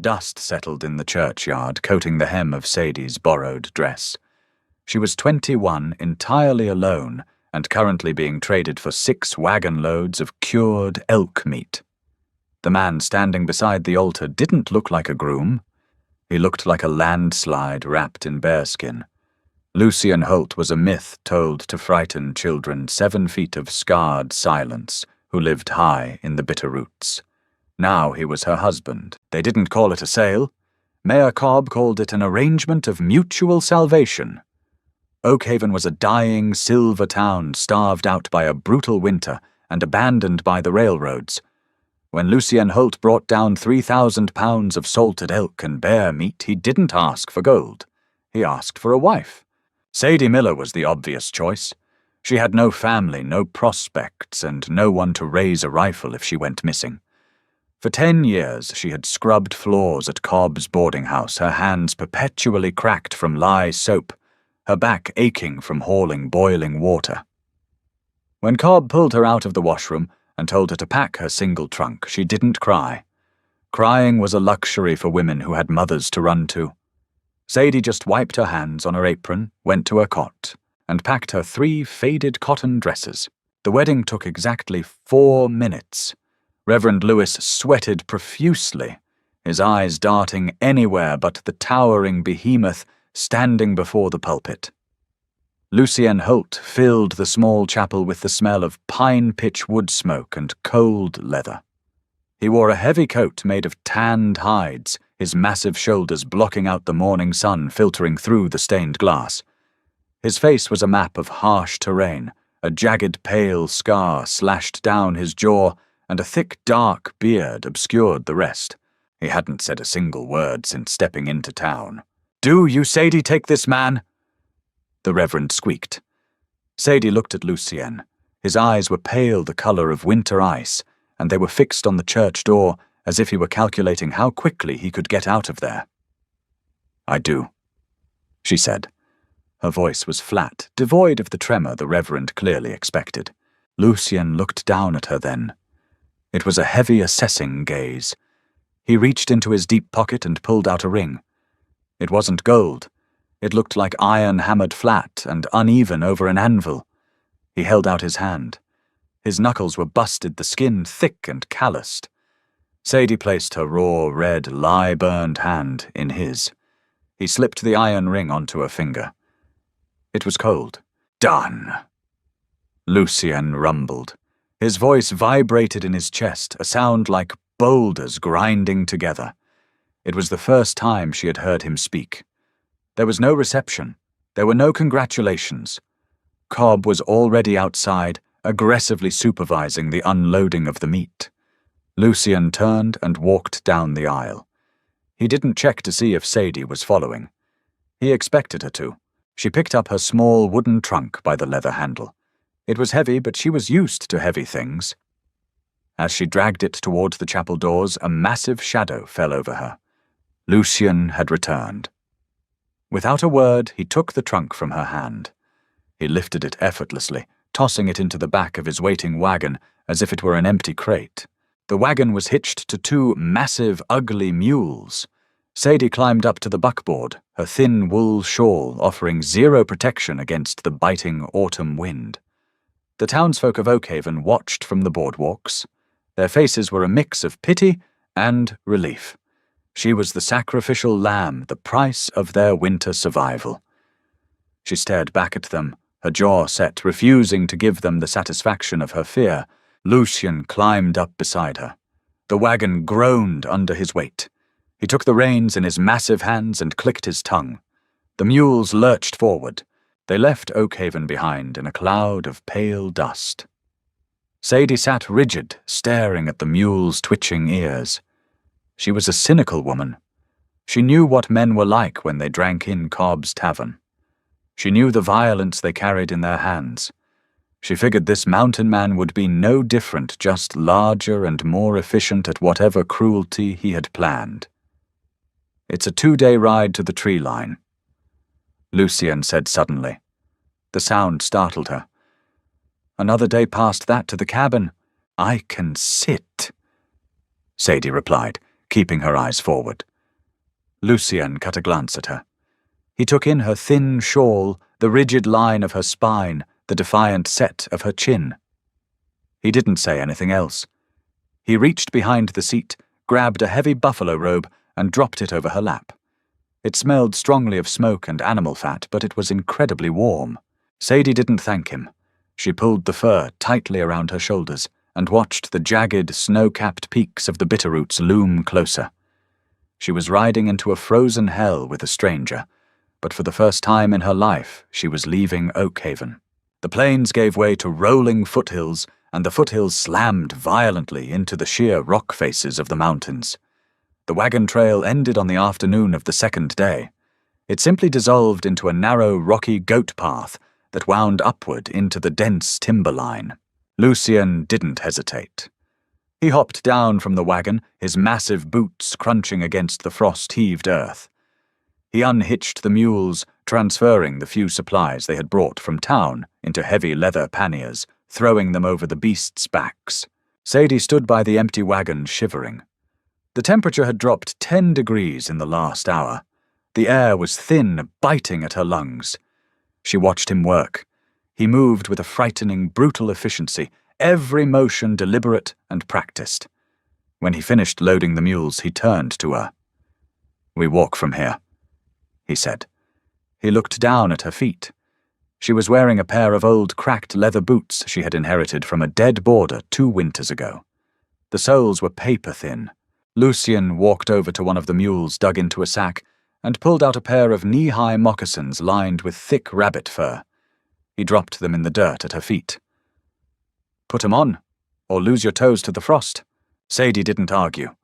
Dust settled in the churchyard, coating the hem of Sadie's borrowed dress. She was 21, entirely alone, and currently being traded for 6 wagon loads of cured elk meat. The man standing beside the altar didn't look like a groom. He looked like a landslide wrapped in bearskin. Lucien Holt was a myth told to frighten children 7 feet of scarred silence who lived high in the bitter roots. Now he was her husband. They didn't call it a sale. Mayor Cobb called it an arrangement of mutual salvation. Oakhaven was a dying silver town starved out by a brutal winter and abandoned by the railroads. When Lucien Holt brought down 3,000 pounds of salted elk and bear meat, he didn't ask for gold. He asked for a wife. Sadie Miller was the obvious choice. She had no family, no prospects, and no one to raise a rifle if she went missing. For 10 years she had scrubbed floors at Cobb's boarding house, her hands perpetually cracked from lye soap, her back aching from hauling boiling water. When Cobb pulled her out of the washroom and told her to pack her single trunk, she didn't cry. Crying was a luxury for women who had mothers to run to. Sadie just wiped her hands on her apron, went to her cot, and packed her 3 faded cotton dresses. The wedding took exactly 4 minutes. Reverend Lewis sweated profusely, his eyes darting anywhere but the towering behemoth standing before the pulpit. Lucien Holt filled the small chapel with the smell of pine pitch wood smoke and cold leather. He wore a heavy coat made of tanned hides, his massive shoulders blocking out the morning sun filtering through the stained glass. His face was a map of harsh terrain, a jagged pale scar slashed down his jaw, and a thick dark beard obscured the rest. He hadn't said a single word since stepping into town. "Do you, Sadie, take this man?" the Reverend squeaked. Sadie looked at Lucien. His eyes were pale the color of winter ice, and they were fixed on the church door as if he were calculating how quickly he could get out of there. "I do," she said. Her voice was flat, devoid of the tremor the Reverend clearly expected. Lucien looked down at her then. It was a heavy, assessing gaze. He reached into his deep pocket and pulled out a ring. It wasn't gold. It looked like iron hammered flat and uneven over an anvil. He held out his hand. His knuckles were busted, the skin thick and calloused. Sadie placed her raw, red, lye-burned hand in his. He slipped the iron ring onto her finger. It was cold. "Done," Lucien rumbled. His voice vibrated in his chest, a sound like boulders grinding together. It was the first time she had heard him speak. There was no reception. There were no congratulations. Cobb was already outside, aggressively supervising the unloading of the meat. Lucien turned and walked down the aisle. He didn't check to see if Sadie was following. He expected her to. She picked up her small wooden trunk by the leather handle. It was heavy, but she was used to heavy things. As she dragged it toward the chapel doors, a massive shadow fell over her. Lucien had returned. Without a word, he took the trunk from her hand. He lifted it effortlessly, tossing it into the back of his waiting wagon as if it were an empty crate. The wagon was hitched to 2 massive, ugly mules. Sadie climbed up to the buckboard, her thin wool shawl offering 0 protection against the biting autumn wind. The townsfolk of Oakhaven watched from the boardwalks. Their faces were a mix of pity and relief. She was the sacrificial lamb, the price of their winter survival. She stared back at them, her jaw set, refusing to give them the satisfaction of her fear. Lucien climbed up beside her. The wagon groaned under his weight. He took the reins in his massive hands and clicked his tongue. The mules lurched forward. They left Oakhaven behind in a cloud of pale dust. Sadie sat rigid, staring at the mules' twitching ears. She was a cynical woman. She knew what men were like when they drank in Cobb's tavern. She knew the violence they carried in their hands. She figured this mountain man would be no different, just larger and more efficient at whatever cruelty he had planned. "It's a 2-day ride to the tree line," Lucien said suddenly. The sound startled her. "Another day past that to the cabin. I can sit," Sadie replied, keeping her eyes forward. Lucien cut a glance at her. He took in her thin shawl, the rigid line of her spine, the defiant set of her chin. He didn't say anything else. He reached behind the seat, grabbed a heavy buffalo robe, and dropped it over her lap. It smelled strongly of smoke and animal fat, but it was incredibly warm. Sadie didn't thank him. She pulled the fur tightly around her shoulders and watched the jagged, snow-capped peaks of the Bitterroots loom closer. She was riding into a frozen hell with a stranger, but for the first time in her life she was leaving Oakhaven. The plains gave way to rolling foothills, and the foothills slammed violently into the sheer rock faces of the mountains. The wagon trail ended on the afternoon of the second day. It simply dissolved into a narrow, rocky goat path that wound upward into the dense timberline. Lucien didn't hesitate. He hopped down from the wagon, his massive boots crunching against the frost-heaved earth. He unhitched the mules, transferring the few supplies they had brought from town into heavy leather panniers, throwing them over the beasts' backs. Sadie stood by the empty wagon, shivering. The temperature had dropped 10 degrees in the last hour. The air was thin, biting at her lungs. She watched him work. He moved with a frightening, brutal efficiency, every motion deliberate and practiced. When he finished loading the mules, he turned to her. "We walk from here," he said. He looked down at her feet. She was wearing a pair of old cracked leather boots she had inherited from a dead boarder 2 winters ago. The soles were paper-thin. Lucien walked over to one of the mules dug into a sack and pulled out a pair of knee-high moccasins lined with thick rabbit fur. He dropped them in the dirt at her feet. "Put 'em on, or lose your toes to the frost." Sadie didn't argue.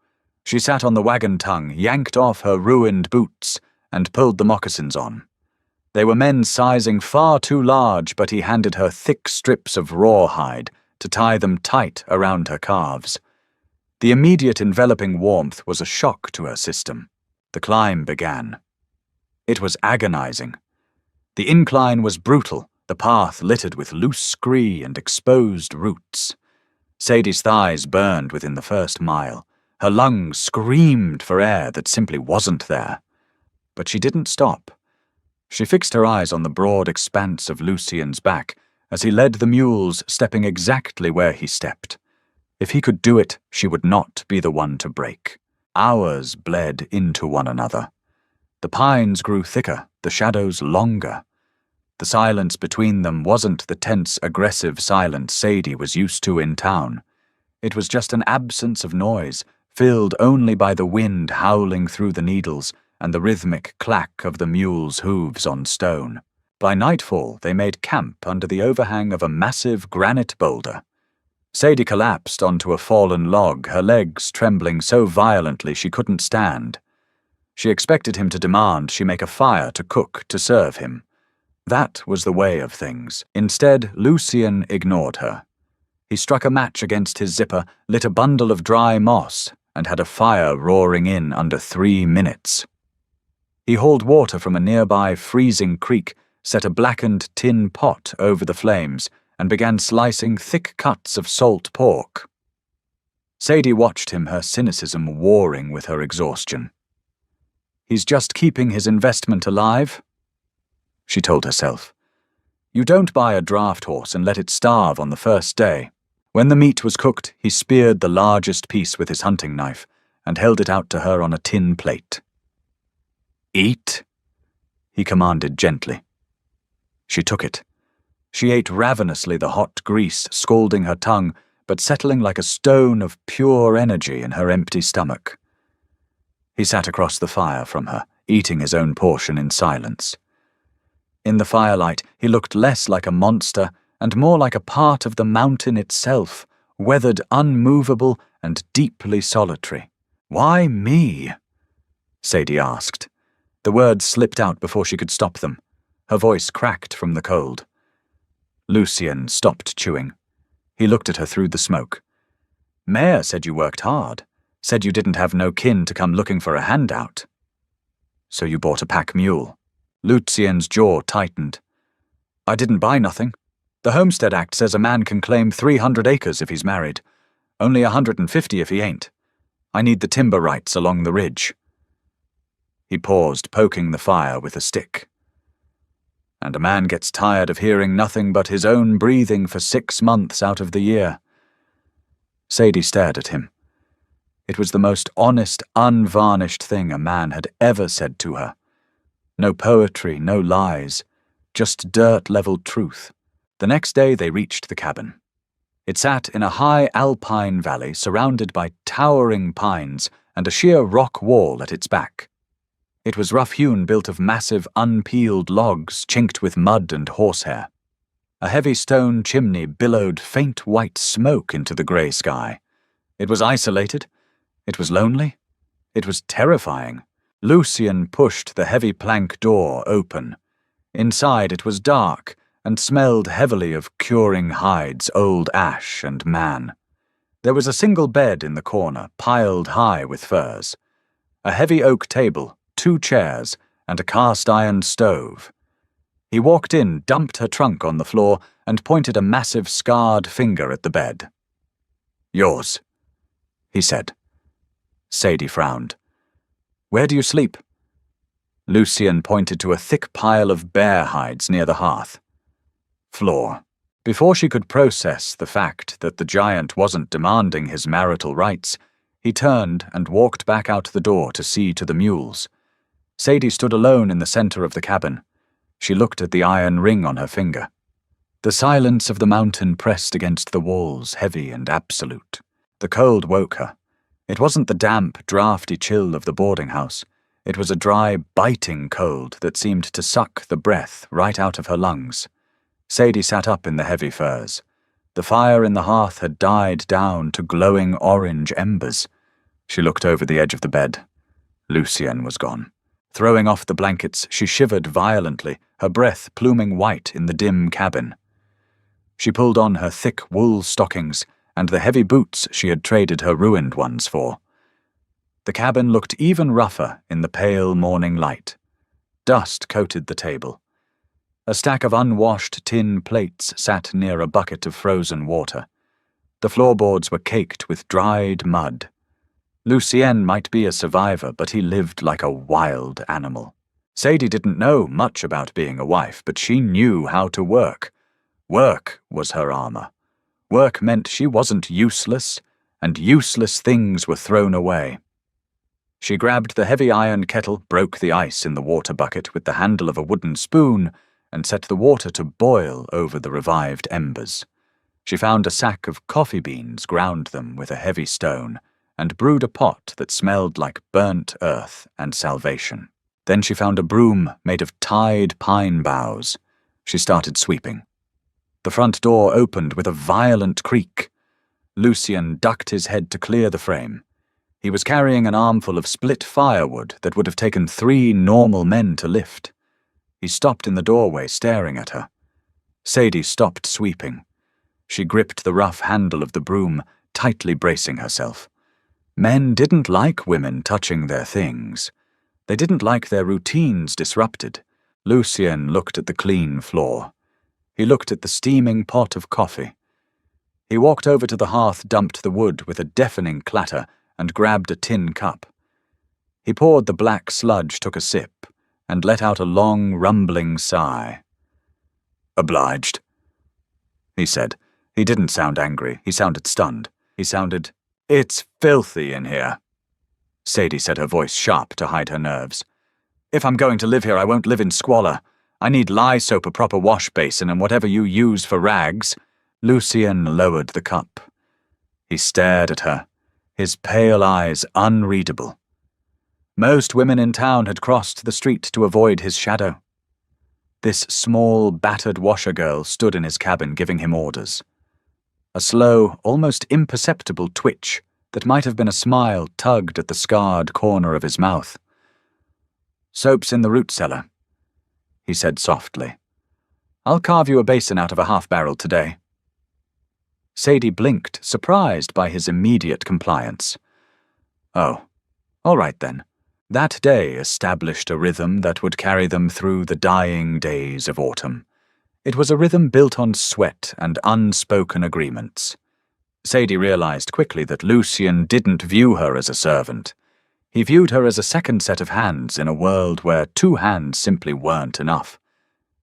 She sat on the wagon tongue, yanked off her ruined boots, and pulled the moccasins on. They were men's sizing far too large, but he handed her thick strips of rawhide to tie them tight around her calves. The immediate enveloping warmth was a shock to her system. The climb began. It was agonizing. The incline was brutal, the path littered with loose scree and exposed roots. Sadie's thighs burned within the first mile. Her lungs screamed for air that simply wasn't there. But she didn't stop. She fixed her eyes on the broad expanse of Lucien's back as he led the mules, stepping exactly where he stepped. If he could do it, she would not be the one to break. Hours bled into one another. The pines grew thicker, the shadows longer. The silence between them wasn't the tense, aggressive silence Sadie was used to in town. It was just an absence of noise, filled only by the wind howling through the needles and the rhythmic clack of the mules' hooves on stone. By nightfall, they made camp under the overhang of a massive granite boulder. Sadie collapsed onto a fallen log, her legs trembling so violently she couldn't stand. She expected him to demand she make a fire to cook to serve him. That was the way of things. Instead, Lucien ignored her. He struck a match against his zipper, lit a bundle of dry moss, and had a fire roaring in under 3 minutes. He hauled water from a nearby freezing creek, set a blackened tin pot over the flames, and began slicing thick cuts of salt pork. Sadie watched him, her cynicism warring with her exhaustion. "He's just keeping his investment alive," she told herself. "You don't buy a draft horse and let it starve on the first day." When the meat was cooked, he speared the largest piece with his hunting knife and held it out to her on a tin plate. "Eat," he commanded gently. She took it. She ate ravenously, the hot grease scalding her tongue, but settling like a stone of pure energy in her empty stomach. He sat across the fire from her, eating his own portion in silence. In the firelight, he looked less like a monster and more like a part of the mountain itself, weathered, unmovable, and deeply solitary. "Why me?" Sadie asked. The words slipped out before she could stop them. Her voice cracked from the cold. Lucien stopped chewing. He looked at her through the smoke. "Mayor said you worked hard. Said you didn't have no kin to come looking for a handout." "So you bought a pack mule." Lucien's jaw tightened. "I didn't buy nothing. The Homestead Act says a man can claim 300 acres if he's married. Only 150 if he ain't. I need the timber rights along the ridge." He paused, poking the fire with a stick. And a man gets tired of hearing nothing but his own breathing for 6 months out of the year. Sadie stared at him. It was the most honest, unvarnished thing a man had ever said to her. No poetry, no lies, just dirt-level truth. The next day they reached the cabin. It sat in a high alpine valley surrounded by towering pines and a sheer rock wall at its back. It was rough-hewn, built of massive, unpeeled logs chinked with mud and horsehair. A heavy stone chimney billowed faint white smoke into the grey sky. It was isolated. It was lonely. It was terrifying. Lucien pushed the heavy plank door open. Inside it was dark and smelled heavily of curing hides, old ash, and man. There was a single bed in the corner, piled high with furs. A heavy oak table, 2 chairs, and a cast-iron stove. He walked in, dumped her trunk on the floor, and pointed a massive scarred finger at the bed. "Yours," he said. Sadie frowned. "Where do you sleep?" Lucien pointed to a thick pile of bear hides near the hearth. "Floor." Before she could process the fact that the giant wasn't demanding his marital rights, he turned and walked back out the door to see to the mules. Sadie stood alone in the center of the cabin. She looked at the iron ring on her finger. The silence of the mountain pressed against the walls, heavy and absolute. The cold woke her. It wasn't the damp, draughty chill of the boarding house. It was a dry, biting cold that seemed to suck the breath right out of her lungs. Sadie sat up in the heavy furs. The fire in the hearth had died down to glowing orange embers. She looked over the edge of the bed. Lucien was gone. Throwing off the blankets, she shivered violently, her breath pluming white in the dim cabin. She pulled on her thick wool stockings and the heavy boots she had traded her ruined ones for. The cabin looked even rougher in the pale morning light. Dust coated the table. A stack of unwashed tin plates sat near a bucket of frozen water. The floorboards were caked with dried mud. Lucien might be a survivor, but he lived like a wild animal. Sadie didn't know much about being a wife, but she knew how to work. Work was her armor. Work meant she wasn't useless, and useless things were thrown away. She grabbed the heavy iron kettle, broke the ice in the water bucket with the handle of a wooden spoon, and set the water to boil over the revived embers. She found a sack of coffee beans, ground them with a heavy stone, and brewed a pot that smelled like burnt earth and salvation. Then she found a broom made of tied pine boughs. She started sweeping. The front door opened with a violent creak. Lucien ducked his head to clear the frame. He was carrying an armful of split firewood that would have taken 3 normal men to lift. He stopped in the doorway, staring at her. Sadie stopped sweeping. She gripped the rough handle of the broom, tightly bracing herself. Men didn't like women touching their things. They didn't like their routines disrupted. Lucien looked at the clean floor. He looked at the steaming pot of coffee. He walked over to the hearth, dumped the wood with a deafening clatter, and grabbed a tin cup. He poured the black sludge, took a sip, and let out a long, rumbling sigh. "Obliged," he said. He didn't sound angry. He sounded stunned. He sounded, "It's filthy in here." Sadie said, her voice sharp to hide her nerves. "If I'm going to live here, I won't live in squalor. I need lye soap, a proper wash basin, and whatever you use for rags." Lucien lowered the cup. He stared at her, his pale eyes unreadable. Most women in town had crossed the street to avoid his shadow. This small, battered washer girl stood in his cabin giving him orders. A slow, almost imperceptible twitch that might have been a smile tugged at the scarred corner of his mouth. "Soap's in the root cellar," he said softly. "I'll carve you a basin out of a half-barrel today." Sadie blinked, surprised by his immediate compliance. "Oh, all right then." That day established a rhythm that would carry them through the dying days of autumn. It was a rhythm built on sweat and unspoken agreements. Sadie realized quickly that Lucien didn't view her as a servant. He viewed her as a second set of hands in a world where 2 hands simply weren't enough.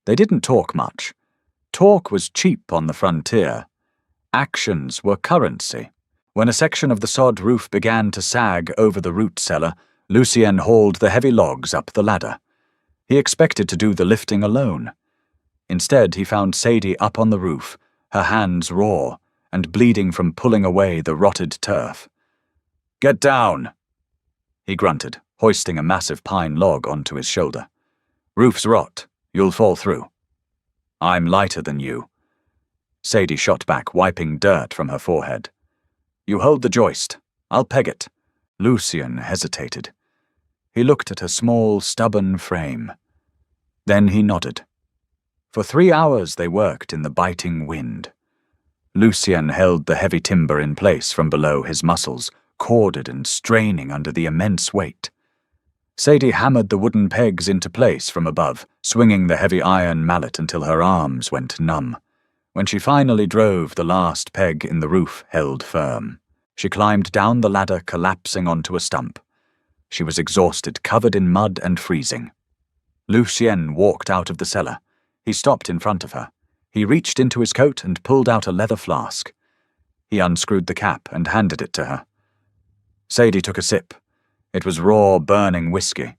They didn't talk much. Talk was cheap on the frontier. Actions were currency. When a section of the sod roof began to sag over the root cellar, Lucien hauled the heavy logs up the ladder. He expected to do the lifting alone. Instead, he found Sadie up on the roof, her hands raw and bleeding from pulling away the rotted turf. "Get down," he grunted, hoisting a massive pine log onto his shoulder. "Roof's rot. You'll fall through." "I'm lighter than you." Sadie shot back, wiping dirt from her forehead. "You hold the joist. I'll peg it." Lucien hesitated. He looked at her small, stubborn frame. Then he nodded. For 3 hours they worked in the biting wind. Lucien held the heavy timber in place from below his muscles, corded and straining under the immense weight. Sadie hammered the wooden pegs into place from above, swinging the heavy iron mallet until her arms went numb. When she finally drove the last peg in the roof held firm, she climbed down the ladder, collapsing onto a stump. She was exhausted, covered in mud and freezing. Lucien walked out of the cellar. He stopped in front of her. He reached into his coat and pulled out a leather flask. He unscrewed the cap and handed it to her. Sadie took a sip. It was raw, burning whiskey.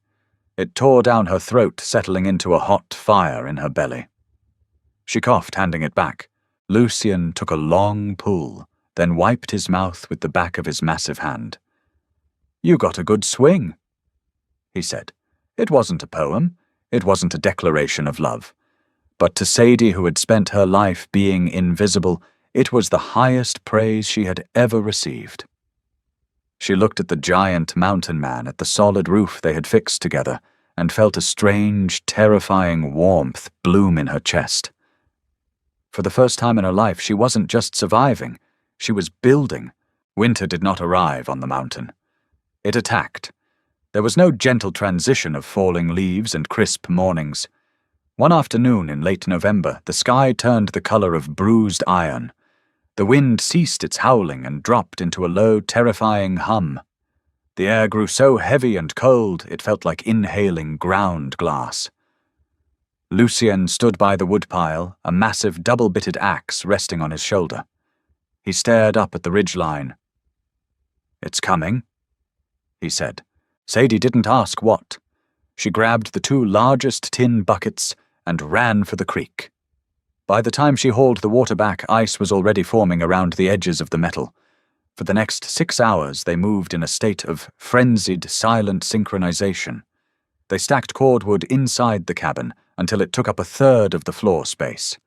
It tore down her throat, settling into a hot fire in her belly. She coughed, handing it back. Lucien took a long pull, then wiped his mouth with the back of his massive hand. "You got a good swing," he said. It wasn't a poem. It wasn't a declaration of love. But to Sadie, who had spent her life being invisible, it was the highest praise she had ever received. She looked at the giant mountain man at the solid roof they had fixed together and felt a strange, terrifying warmth bloom in her chest. For the first time in her life, she wasn't just surviving, she was building. Winter did not arrive on the mountain. It attacked. There was no gentle transition of falling leaves and crisp mornings. One afternoon in late November, the sky turned the color of bruised iron. The wind ceased its howling and dropped into a low, terrifying hum. The air grew so heavy and cold it felt like inhaling ground glass. Lucien stood by the woodpile, a massive double-bitted axe resting on his shoulder. He stared up at the ridgeline. "It's coming," he said. Sadie didn't ask what. She grabbed the 2 largest tin buckets and ran for the creek. By the time she hauled the water back, ice was already forming around the edges of the metal. For the next 6 hours, they moved in a state of frenzied, silent synchronization. They stacked cordwood inside the cabin until it took up a third of the floor space.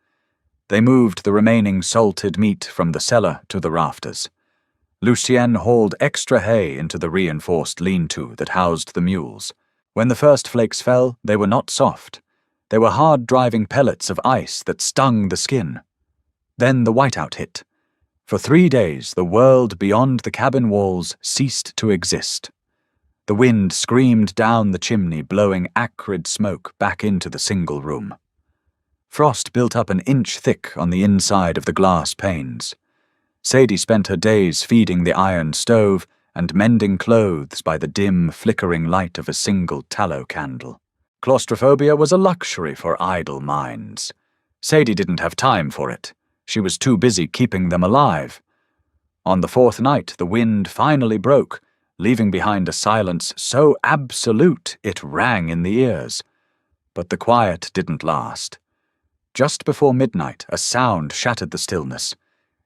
They moved the remaining salted meat from the cellar to the rafters. Lucien hauled extra hay into the reinforced lean-to that housed the mules. When the first flakes fell, they were not soft. They were hard-driving pellets of ice that stung the skin. Then the whiteout hit. For 3 days, the world beyond the cabin walls ceased to exist. The wind screamed down the chimney, blowing acrid smoke back into the single room. Frost built up an inch thick on the inside of the glass panes. Sadie spent her days feeding the iron stove and mending clothes by the dim, flickering light of a single tallow candle. Claustrophobia was a luxury for idle minds. Sadie didn't have time for it. She was too busy keeping them alive. On the 4th night, the wind finally broke, leaving behind a silence so absolute it rang in the ears. But the quiet didn't last. Just before midnight, a sound shattered the stillness.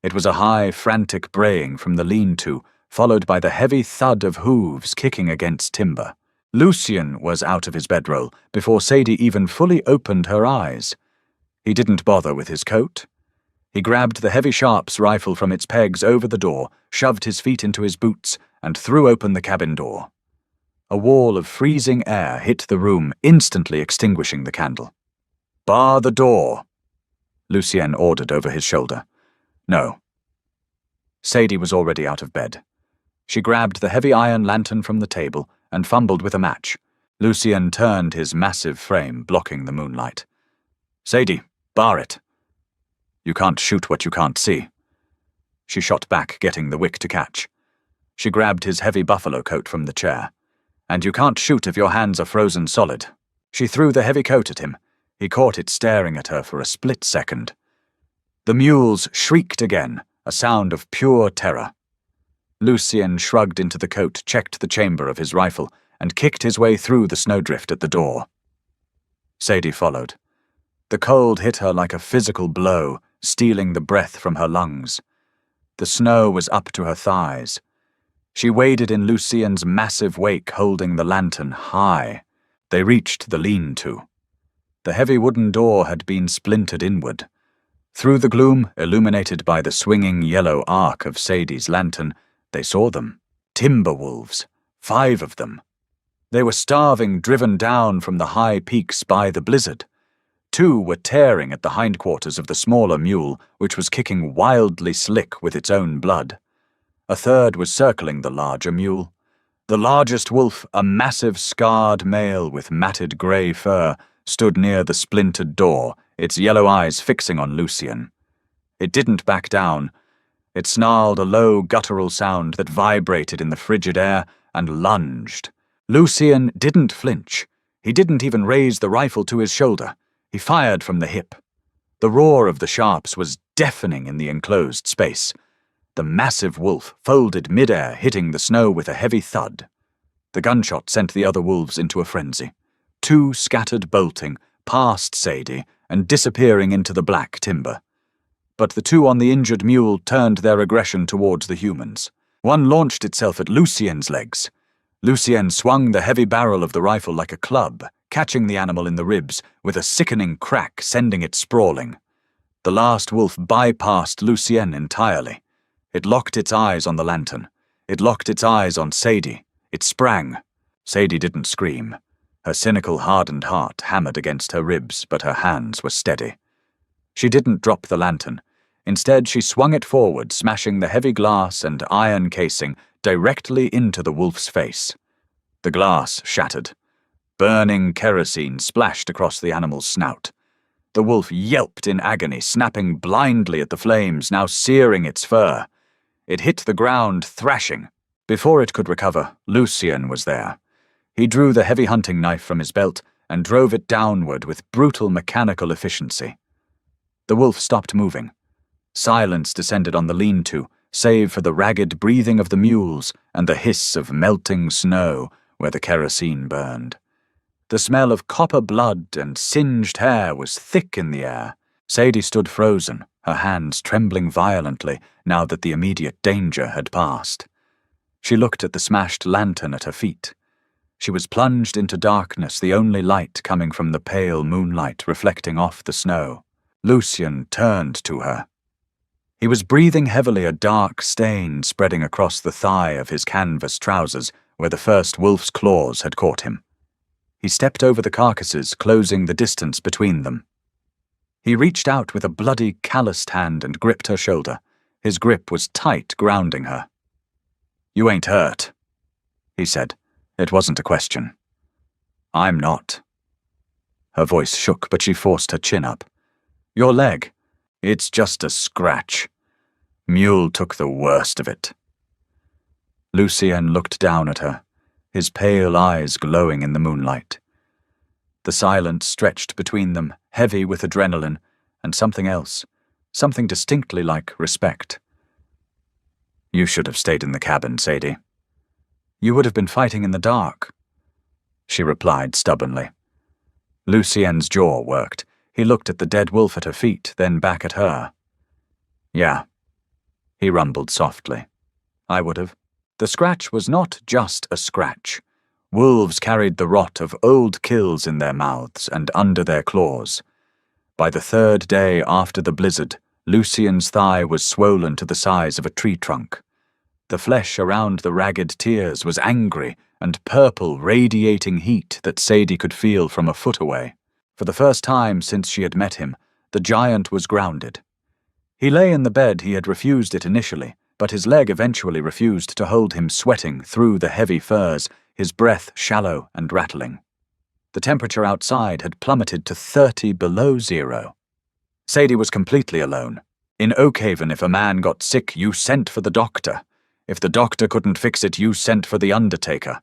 It was a high, frantic braying from the lean-to, followed by the heavy thud of hooves kicking against timber. Lucien was out of his bedroll before Sadie even fully opened her eyes. He didn't bother with his coat. He grabbed the heavy Sharps rifle from its pegs over the door, shoved his feet into his boots, and threw open the cabin door. A wall of freezing air hit the room, instantly extinguishing the candle. "Bar the door," Lucien ordered over his shoulder. "No." Sadie was already out of bed. She grabbed the heavy iron lantern from the table and fumbled with a match. Lucien turned his massive frame, blocking the moonlight. "Sadie, bar it." "You can't shoot what you can't see." She shot back, getting the wick to catch. She grabbed his heavy buffalo coat from the chair. And you can't shoot if your hands are frozen solid. She threw the heavy coat at him. He caught it staring at her for a split second. The mules shrieked again, a sound of pure terror. Lucien shrugged into the coat, checked the chamber of his rifle, and kicked his way through the snowdrift at the door. Sadie followed. The cold hit her like a physical blow, stealing the breath from her lungs. The snow was up to her thighs. She waded in Lucien's massive wake, holding the lantern high. They reached the lean-to. The heavy wooden door had been splintered inward. Through the gloom, illuminated by the swinging yellow arc of Sadie's lantern, they saw them. Timber wolves. 5 of them. They were starving, driven down from the high peaks by the blizzard. 2 were tearing at the hindquarters of the smaller mule, which was kicking wildly slick with its own blood. A 3rd was circling the larger mule. The largest wolf, a massive scarred male with matted grey fur, stood near the splintered door, its yellow eyes fixing on Lucien. It didn't back down. It snarled a low guttural sound that vibrated in the frigid air and lunged. Lucien didn't flinch. He didn't even raise the rifle to his shoulder. He fired from the hip. The roar of the sharps was deafening in the enclosed space. The massive wolf folded mid-air, hitting the snow with a heavy thud. The gunshot sent the other wolves into a frenzy. 2 scattered, bolting, past Sadie and disappearing into the black timber. But the 2 on the injured mule turned their aggression towards the humans. One launched itself at Lucien's legs. Lucien swung the heavy barrel of the rifle like a club, catching the animal in the ribs with a sickening crack, sending it sprawling. The last wolf bypassed Lucien entirely. It locked its eyes on the lantern. It locked its eyes on Sadie. It sprang. Sadie didn't scream. Her cynical, hardened heart hammered against her ribs, but her hands were steady. She didn't drop the lantern. Instead, she swung it forward, smashing the heavy glass and iron casing directly into the wolf's face. The glass shattered. Burning kerosene splashed across the animal's snout. The wolf yelped in agony, snapping blindly at the flames, now searing its fur. It hit the ground, thrashing. Before it could recover, Lucien was there. He drew the heavy hunting knife from his belt and drove it downward with brutal mechanical efficiency. The wolf stopped moving. Silence descended on the lean-to, save for the ragged breathing of the mules and the hiss of melting snow where the kerosene burned. The smell of copper blood and singed hair was thick in the air. Sadie stood frozen, her hands trembling violently now that the immediate danger had passed. She looked at the smashed lantern at her feet. She was plunged into darkness, the only light coming from the pale moonlight reflecting off the snow. Lucien turned to her. He was breathing heavily, a dark stain spreading across the thigh of his canvas trousers where the first wolf's claws had caught him. He stepped over the carcasses, closing the distance between them. He reached out with a bloody, calloused hand and gripped her shoulder. His grip was tight, grounding her. "You ain't hurt," he said. It wasn't a question. "I'm not." Her voice shook, but she forced her chin up. "Your leg. It's just a scratch. Mule took the worst of it." Lucien looked down at her, his pale eyes glowing in the moonlight. The silence stretched between them, heavy with adrenaline, and something else, something distinctly like respect. "You should have stayed in the cabin, Sadie. You would have been fighting in the dark," she replied stubbornly. Lucien's jaw worked. He looked at the dead wolf at her feet, then back at her. "Yeah," he rumbled softly. "I would have." The scratch was not just a scratch. Wolves carried the rot of old kills in their mouths and under their claws. By the 3rd day after the blizzard, Lucien's thigh was swollen to the size of a tree trunk. The flesh around the ragged tears was angry and purple, radiating heat that Sadie could feel from a foot away. For the first time since she had met him, the giant was grounded. He lay in the bed he had refused it initially, but his leg eventually refused to hold him, sweating through the heavy furs, his breath shallow and rattling. The temperature outside had plummeted to 30 below zero. Sadie was completely alone. In Oakhaven, if a man got sick, you sent for the doctor. If the doctor couldn't fix it, you sent for the undertaker.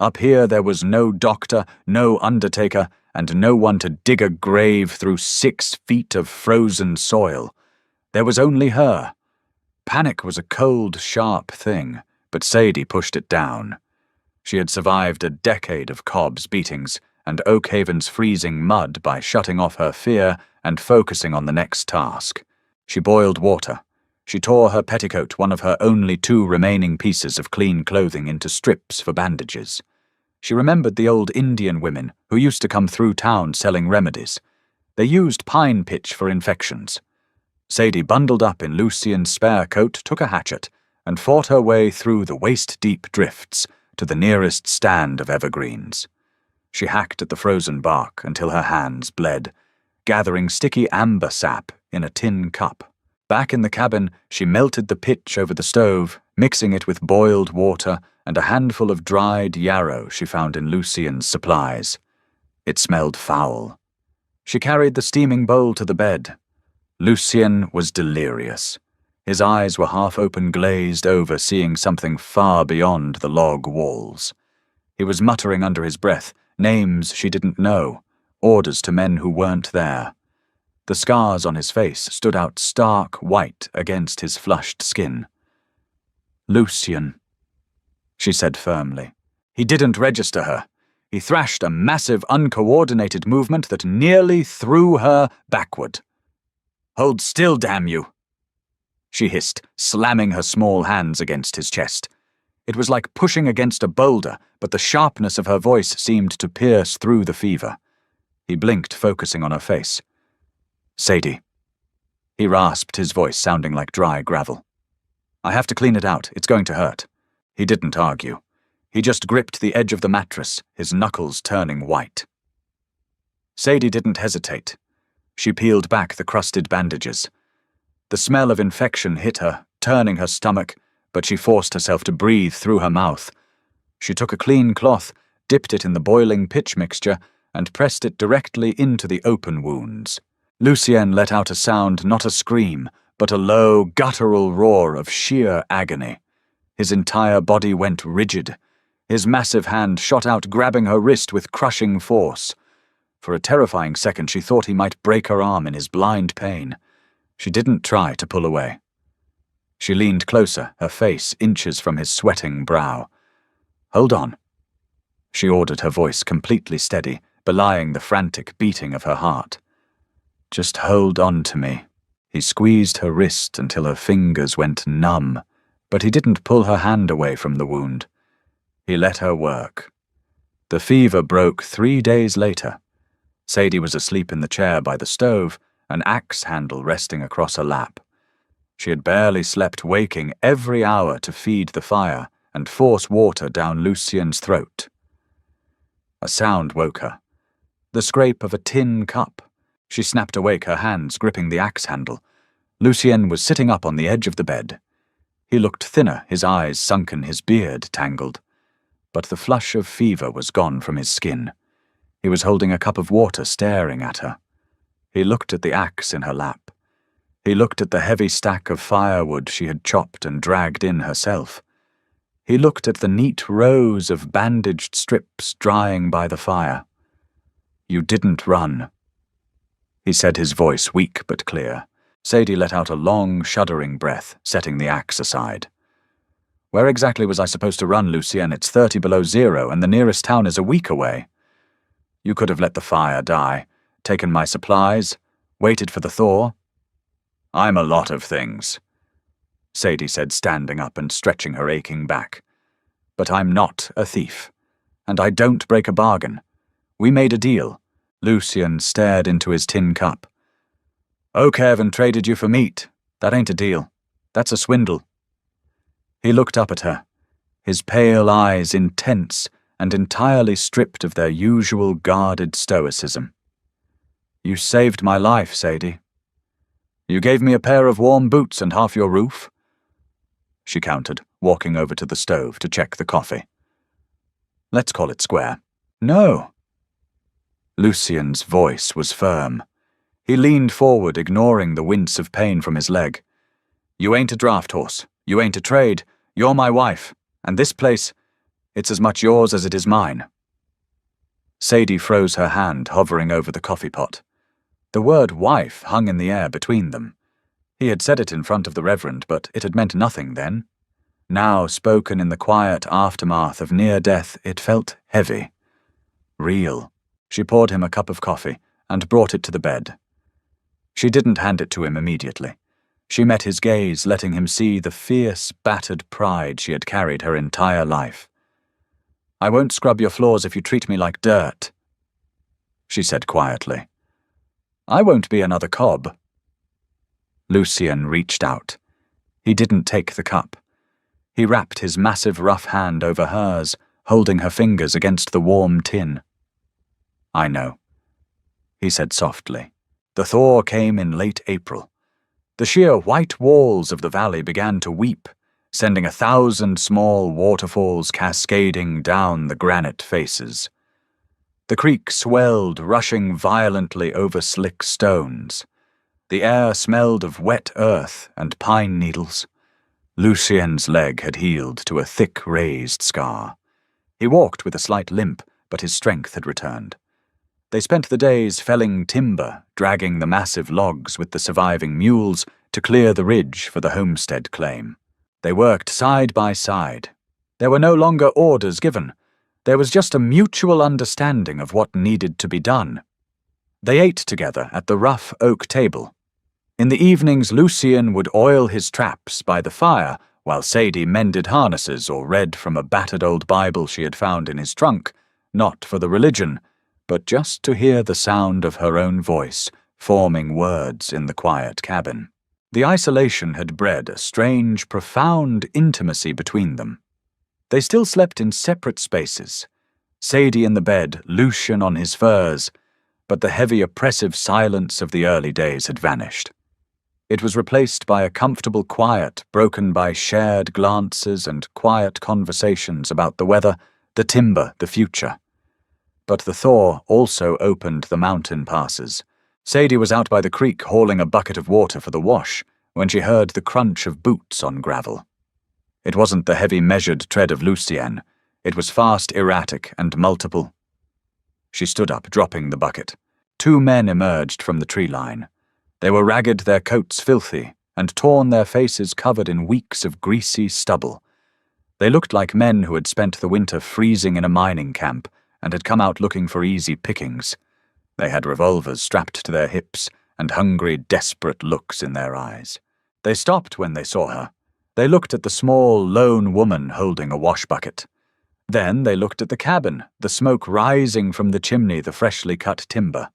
Up here there was no doctor, no undertaker, and no one to dig a grave through 6 feet of frozen soil. There was only her. Panic was a cold, sharp thing, but Sadie pushed it down. She had survived a decade of Cobb's beatings and Oakhaven's freezing mud by shutting off her fear and focusing on the next task. She boiled water. She tore her petticoat, one of her only 2 remaining pieces of clean clothing, into strips for bandages. She remembered the old Indian women who used to come through town selling remedies. They used pine pitch for infections. Sadie bundled up in Lucien's spare coat, took a hatchet, and fought her way through the waist-deep drifts to the nearest stand of evergreens. She hacked at the frozen bark until her hands bled, gathering sticky amber sap in a tin cup. Back in the cabin, she melted the pitch over the stove, mixing it with boiled water and a handful of dried yarrow she found in Lucien's supplies. It smelled foul. She carried the steaming bowl to the bed. Lucien was delirious. His eyes were half-open, glazed over, seeing something far beyond the log walls. He was muttering under his breath, names she didn't know, orders to men who weren't there. The scars on his face stood out stark white against his flushed skin. "Lucien," she said firmly. He didn't register her. He thrashed a massive, uncoordinated movement that nearly threw her backward. "Hold still, damn you!" she hissed, slamming her small hands against his chest. It was like pushing against a boulder, but the sharpness of her voice seemed to pierce through the fever. He blinked, focusing on her face. "Sadie." He rasped, his voice sounding like dry gravel. "I have to clean it out. It's going to hurt." He didn't argue. He just gripped the edge of the mattress, his knuckles turning white. Sadie didn't hesitate. She peeled back the crusted bandages. The smell of infection hit her, turning her stomach, but she forced herself to breathe through her mouth. She took a clean cloth, dipped it in the boiling pitch mixture, and pressed it directly into the open wounds. Lucien let out a sound, not a scream, but a low, guttural roar of sheer agony. His entire body went rigid. His massive hand shot out, grabbing her wrist with crushing force. For a terrifying second, she thought he might break her arm in his blind pain. She didn't try to pull away. She leaned closer, her face inches from his sweating brow. "Hold on," she ordered, her voice completely steady, belying the frantic beating of her heart. "Just hold on to me." He squeezed her wrist until her fingers went numb, but he didn't pull her hand away from the wound. He let her work. The fever broke 3 days later. Sadie was asleep in the chair by the stove, an axe handle resting across her lap. She had barely slept, waking every hour to feed the fire and force water down Lucien's throat. A sound woke her. The scrape of a tin cup. She snapped awake, her hands gripping the axe handle. Lucien was sitting up on the edge of the bed. He looked thinner, his eyes sunken, his beard tangled. But the flush of fever was gone from his skin. He was holding a cup of water, staring at her. He looked at the axe in her lap. He looked at the heavy stack of firewood she had chopped and dragged in herself. He looked at the neat rows of bandaged strips drying by the fire. "You didn't run," he said, his voice weak but clear. Sadie let out a long, shuddering breath, setting the axe aside. "Where exactly was I supposed to run, Lucien? It's 30 below zero, and the nearest town is a week away. You could have let the fire die, taken my supplies, waited for the thaw." "I'm a lot of things," Sadie said, standing up and stretching her aching back. "But I'm not a thief, and I don't break a bargain. We made a deal." Lucien stared into his tin cup. "Oakhaven traded you for meat. That ain't a deal. That's a swindle." He looked up at her, his pale eyes intense and entirely stripped of their usual guarded stoicism. "You saved my life, Sadie. You gave me a pair of warm boots and half your roof," she countered, walking over to the stove to check the coffee. "Let's call it square." "No." Lucien's voice was firm. He leaned forward, ignoring the wince of pain from his leg. "You ain't a draft horse. You ain't a trade. You're my wife. And this place, It's as much yours as it is mine." Sadie froze her hand, hovering over the coffee pot. The word wife hung in the air between them. He had said it in front of the Reverend, but it had meant nothing then. Now, spoken in the quiet aftermath of near death, it felt heavy. Real. She poured him a cup of coffee and brought it to the bed. She didn't hand it to him immediately. She met his gaze, letting him see the fierce, battered pride she had carried her entire life. "I won't scrub your floors if you treat me like dirt," she said quietly. "I won't be another cob." Lucien reached out. He didn't take the cup. He wrapped his massive rough hand over hers, holding her fingers against the warm tin. "I know," he said softly. The thaw came in late April. The sheer white walls of the valley began to weep, sending 1,000 small waterfalls cascading down the granite faces. The creek swelled, rushing violently over slick stones. The air smelled of wet earth and pine needles. Lucien's leg had healed to a thick, raised scar. He walked with a slight limp, but his strength had returned. They spent the days felling timber, dragging the massive logs with the surviving mules to clear the ridge for the homestead claim. They worked side by side. There were no longer orders given. There was just a mutual understanding of what needed to be done. They ate together at the rough oak table. In the evenings, Lucien would oil his traps by the fire, while Sadie mended harnesses or read from a battered old Bible she had found in his trunk, not for the religion, but just to hear the sound of her own voice, forming words in the quiet cabin. The isolation had bred a strange, profound intimacy between them. They still slept in separate spaces, Sadie in the bed, Lucien on his furs, but the heavy, oppressive silence of the early days had vanished. It was replaced by a comfortable quiet broken by shared glances and quiet conversations about the weather, the timber, the future. But the thaw also opened the mountain passes. Sadie was out by the creek hauling a bucket of water for the wash when she heard the crunch of boots on gravel. It wasn't the heavy, measured tread of Lucien. It was fast, erratic, and multiple. She stood up, dropping the bucket. 2 men emerged from the tree line. They were ragged, their coats filthy, and torn, their faces covered in weeks of greasy stubble. They looked like men who had spent the winter freezing in a mining camp and had come out looking for easy pickings. They had revolvers strapped to their hips and hungry, desperate looks in their eyes. They stopped when they saw her. They looked at the small, lone woman holding a wash bucket. Then they looked at the cabin, the smoke rising from the chimney, the freshly cut timber.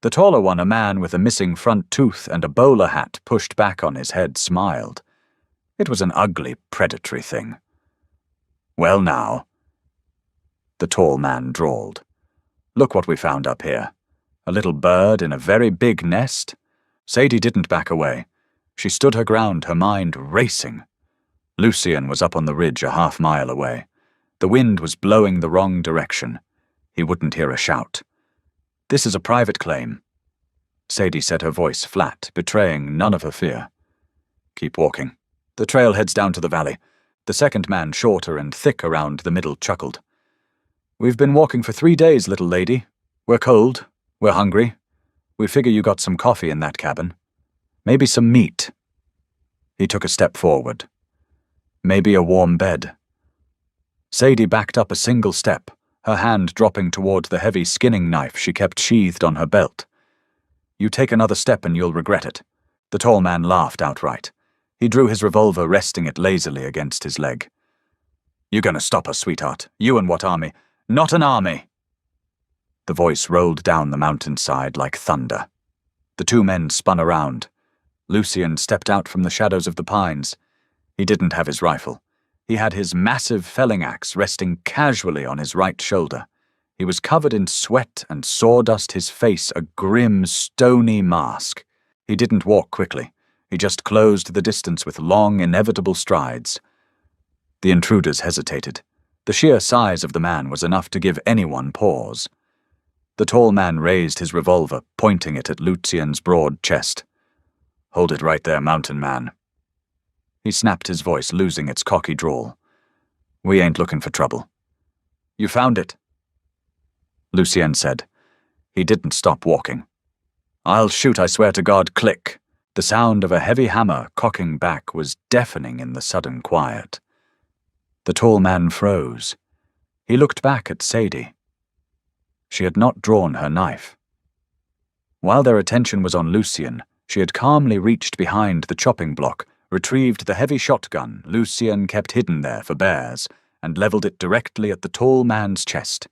The taller one, a man with a missing front tooth and a bowler hat pushed back on his head, smiled. It was an ugly, predatory thing. "Well now," the tall man drawled. "Look what we found up here. A little bird in a very big nest." Sadie didn't back away. She stood her ground, her mind racing. Lucien was up on the ridge a half-mile away. The wind was blowing the wrong direction. He wouldn't hear a shout. "This is a private claim." Sadie set her voice flat, betraying none of her fear. "Keep walking. The trail heads down to the valley." The second man, shorter and thick around the middle, chuckled. "We've been walking for 3 days, little lady. We're cold. We're hungry. We figure you got some coffee in that cabin. Maybe some meat." He took a step forward. "Maybe a warm bed." Sadie backed up a single step, her hand dropping toward the heavy skinning knife she kept sheathed on her belt. "You take another step and you'll regret it." The tall man laughed outright. He drew his revolver, resting it lazily against his leg. "You gonna stop us, sweetheart? You and what army?" "Not an army!" The voice rolled down the mountainside like thunder. The 2 men spun around. Lucien stepped out from the shadows of the pines. He didn't have his rifle. He had his massive felling axe resting casually on his right shoulder. He was covered in sweat and sawdust, his face a grim, stony mask. He didn't walk quickly. He just closed the distance with long, inevitable strides. The intruders hesitated. The sheer size of the man was enough to give anyone pause. The tall man raised his revolver, pointing it at Lucien's broad chest. "Hold it right there, mountain man." He snapped his voice, losing its cocky drawl. "We ain't looking for trouble. You found it, Lucien said. He didn't stop walking. I'll shoot, I swear to God, click. The sound of a heavy hammer cocking back was deafening in the sudden quiet. The tall man froze. He looked back at Sadie. She had not drawn her knife. While their attention was on Lucien, she had calmly reached behind the chopping block, retrieved the heavy shotgun Lucien kept hidden there for bears, and leveled it directly at the tall man's chest.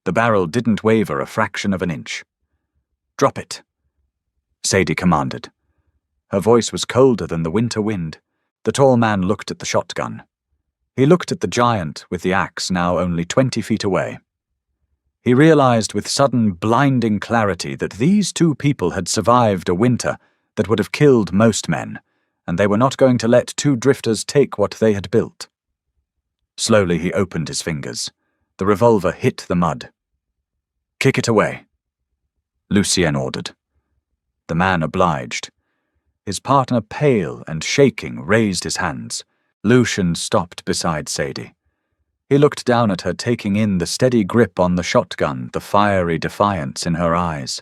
The barrel didn't waver a fraction of an inch. Drop it, Sadie commanded. Her voice was colder than the winter wind. The tall man looked at the shotgun. He looked at the giant with the axe now only 20 feet away. He realized with sudden blinding clarity that these two people had survived a winter that would have killed most men, and they were not going to let two drifters take what they had built. Slowly he opened his fingers. The revolver hit the mud. Kick it away, Lucien ordered. The man obliged. His partner, pale and shaking, raised his hands. Lucien stopped beside Sadie. He looked down at her, taking in the steady grip on the shotgun, the fiery defiance in her eyes.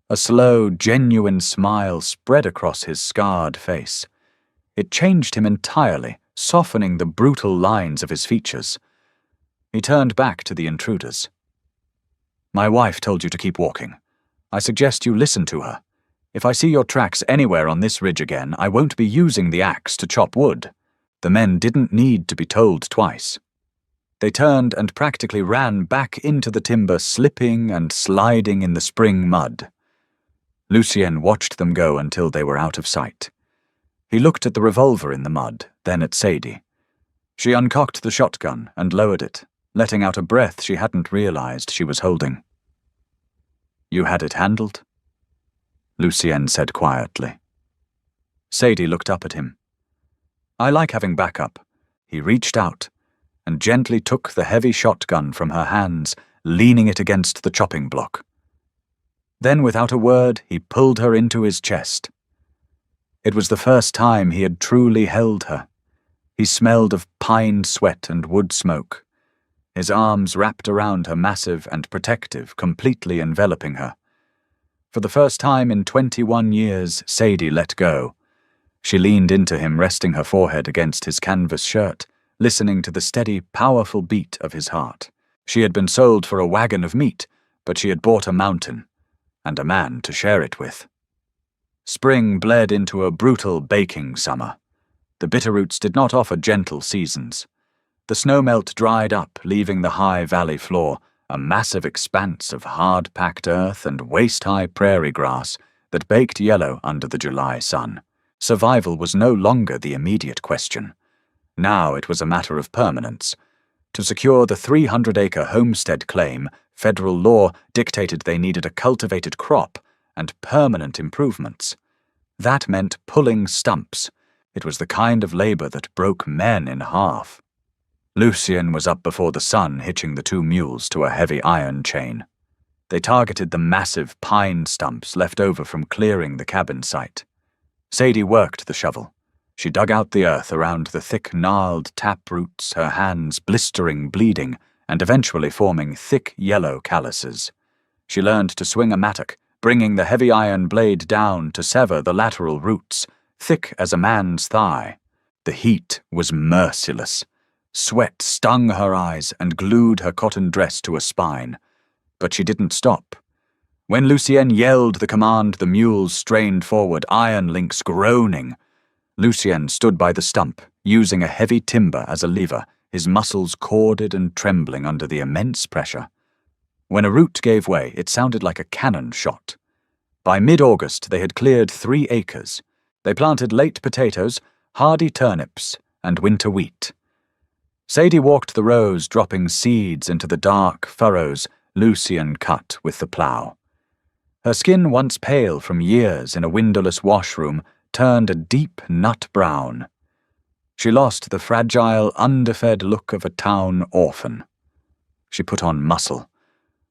A slow, genuine smile spread across his scarred face. It changed him entirely, softening the brutal lines of his features. He turned back to the intruders. My wife told you to keep walking. I suggest you listen to her. If I see your tracks anywhere on this ridge again, I won't be using the axe to chop wood. The men didn't need to be told twice. They turned and practically ran back into the timber, slipping and sliding in the spring mud. Lucien watched them go until they were out of sight. He looked at the revolver in the mud, then at Sadie. She uncocked the shotgun and lowered it, letting out a breath she hadn't realized she was holding. You had it handled? Lucien said quietly. Sadie looked up at him. I like having backup. He reached out and gently took the heavy shotgun from her hands, leaning it against the chopping block. Then, without a word, he pulled her into his chest. It was the first time he had truly held her. He smelled of pine sweat and wood smoke. His arms wrapped around her, massive and protective, completely enveloping her. For the first time in 21 years, Sadie let go. She leaned into him, resting her forehead against his canvas shirt, listening to the steady, powerful beat of his heart. She had been sold for a wagon of meat, but she had bought a mountain, and a man to share it with. Spring bled into a brutal baking summer. The bitterroots did not offer gentle seasons. The snowmelt dried up, leaving the high valley floor, a massive expanse of hard-packed earth and waist-high prairie grass that baked yellow under the July sun. Survival was no longer the immediate question. Now it was a matter of permanence. To secure the 300-acre homestead claim, federal law dictated they needed a cultivated crop and permanent improvements. That meant pulling stumps. It was the kind of labor that broke men in half. Lucien was up before the sun, hitching the two mules to a heavy iron chain. They targeted the massive pine stumps left over from clearing the cabin site. Sadie worked the shovel. She dug out the earth around the thick, gnarled tap roots, her hands blistering, bleeding, and eventually forming thick yellow calluses. She learned to swing a mattock, bringing the heavy iron blade down to sever the lateral roots, thick as a man's thigh. The heat was merciless. Sweat stung her eyes and glued her cotton dress to a spine. But she didn't stop. When Lucien yelled the command, the mules strained forward, iron links groaning. Lucien stood by the stump, using a heavy timber as a lever, his muscles corded and trembling under the immense pressure. When a root gave way, it sounded like a cannon shot. By mid-August, they had cleared 3 acres. They planted late potatoes, hardy turnips, and winter wheat. Sadie walked the rows, dropping seeds into the dark furrows Lucien cut with the plough. Her skin, once pale from years in a windowless washroom, turned a deep nut brown. She lost the fragile, underfed look of a town orphan. She put on muscle.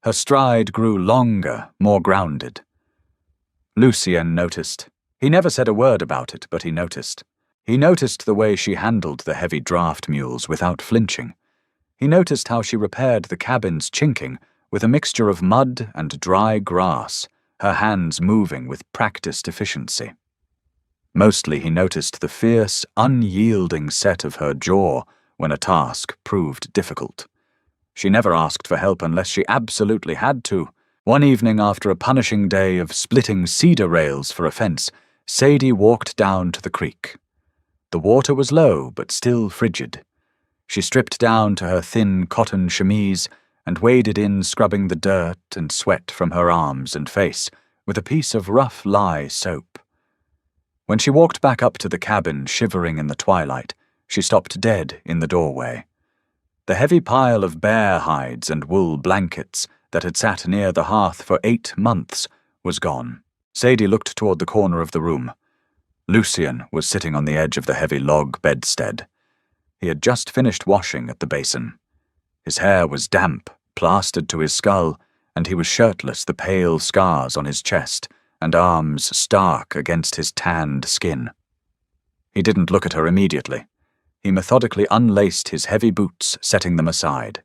Her stride grew longer, more grounded. Lucien noticed. He never said a word about it, but he noticed. He noticed the way she handled the heavy draft mules without flinching. He noticed how she repaired the cabin's chinking with a mixture of mud and dry grass, her hands moving with practiced efficiency. Mostly he noticed the fierce, unyielding set of her jaw when a task proved difficult. She never asked for help unless she absolutely had to. One evening after a punishing day of splitting cedar rails for a fence, Sadie walked down to the creek. The water was low but still frigid. She stripped down to her thin cotton chemise and waded in, scrubbing the dirt and sweat from her arms and face with a piece of rough lye soap. When she walked back up to the cabin, shivering in the twilight, she stopped dead in the doorway. The heavy pile of bear hides and wool blankets that had sat near the hearth for 8 months was gone. Sadie looked toward the corner of the room. Lucien was sitting on the edge of the heavy log bedstead. He had just finished washing at the basin. His hair was damp, plastered to his skull, and he was shirtless, the pale scars on his chest and arms stark against his tanned skin. He didn't look at her immediately. He methodically unlaced his heavy boots, setting them aside.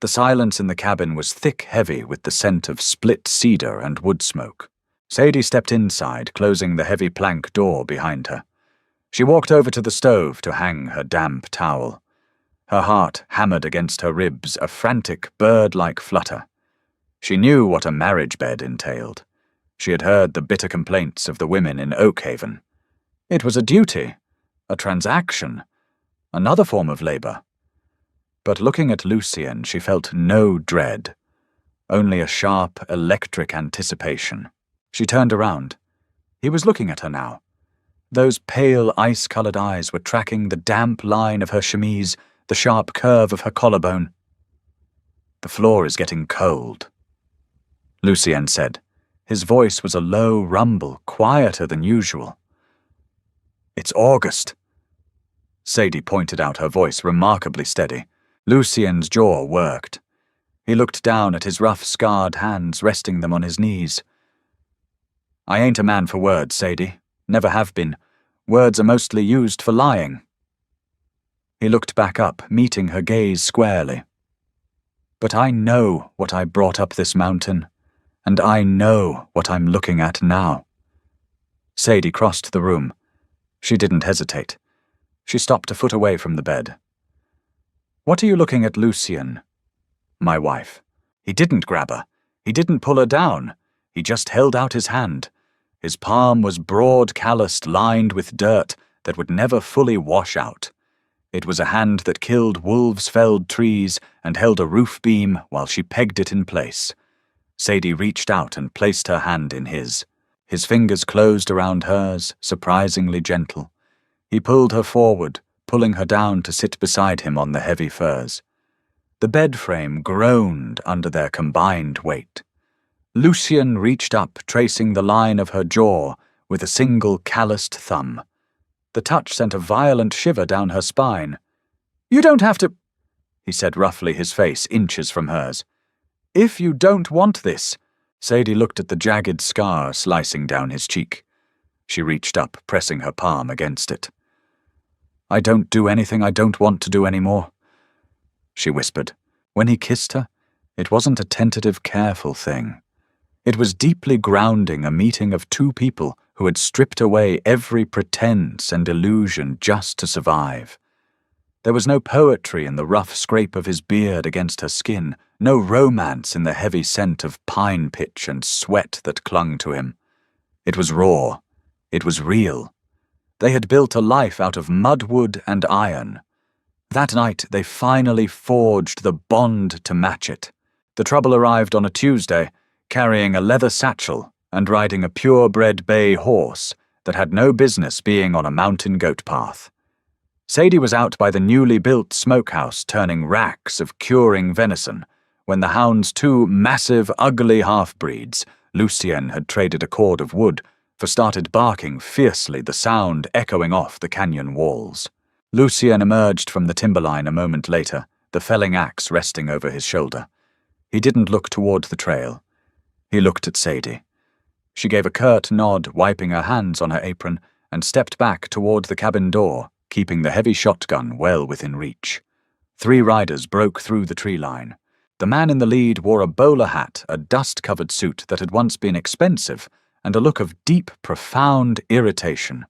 The silence in the cabin was thick-heavy with the scent of split cedar and wood smoke. Sadie stepped inside, closing the heavy plank door behind her. She walked over to the stove to hang her damp towel. Her heart hammered against her ribs, a frantic, bird-like flutter. She knew what a marriage bed entailed. She had heard the bitter complaints of the women in Oakhaven. It was a duty, a transaction, another form of labor. But looking at Lucien, she felt no dread, only a sharp, electric anticipation. She turned around. He was looking at her now. Those pale, ice-colored eyes were tracking the damp line of her chemise, the sharp curve of her collarbone. "The floor is getting cold," Lucien said. His voice was a low rumble, quieter than usual. "It's August." Sadie pointed out, her voice remarkably steady. Lucien's jaw worked. He looked down at his rough, scarred hands, resting them on his knees. "I ain't a man for words, Sadie. Never have been. Words are mostly used for lying." He looked back up, meeting her gaze squarely. "But I know what I brought up this mountain, and I know what I'm looking at now." Sadie crossed the room. She didn't hesitate. She stopped a foot away from the bed. "What are you looking at, Lucien?" "My wife." He didn't grab her. He didn't pull her down. He just held out his hand. His palm was broad, calloused, lined with dirt that would never fully wash out. It was a hand that killed wolves, felled trees, and held a roof beam while she pegged it in place. Sadie reached out and placed her hand in his. His fingers closed around hers, surprisingly gentle. He pulled her forward, pulling her down to sit beside him on the heavy furs. The bed frame groaned under their combined weight. Lucien reached up, tracing the line of her jaw with a single calloused thumb. The touch sent a violent shiver down her spine. "You don't have to," he said roughly, his face inches from hers. "If you don't want this." Sadie looked at the jagged scar slicing down his cheek. She reached up, pressing her palm against it. "I don't do anything I don't want to do anymore," she whispered. When he kissed her, it wasn't a tentative, careful thing. It was deeply grounding, a meeting of two people who had stripped away every pretense and illusion just to survive. There was no poetry in the rough scrape of his beard against her skin, no romance in the heavy scent of pine pitch and sweat that clung to him. It was raw. It was real. They had built a life out of mudwood and iron. That night they finally forged the bond to match it. The trouble arrived on a Tuesday, carrying a leather satchel and riding a purebred bay horse that had no business being on a mountain goat path. Sadie was out by the newly built smokehouse turning racks of curing venison when the hound's two massive, ugly half-breeds, Lucien had traded a cord of wood for, started barking fiercely, the sound echoing off the canyon walls. Lucien emerged from the timberline a moment later, the felling axe resting over his shoulder. He didn't look toward the trail. He looked at Sadie. She gave a curt nod, wiping her hands on her apron, and stepped back toward the cabin door, keeping the heavy shotgun well within reach. 3 riders broke through the tree line. The man in the lead wore a bowler hat, a dust-covered suit that had once been expensive, and a look of deep, profound irritation.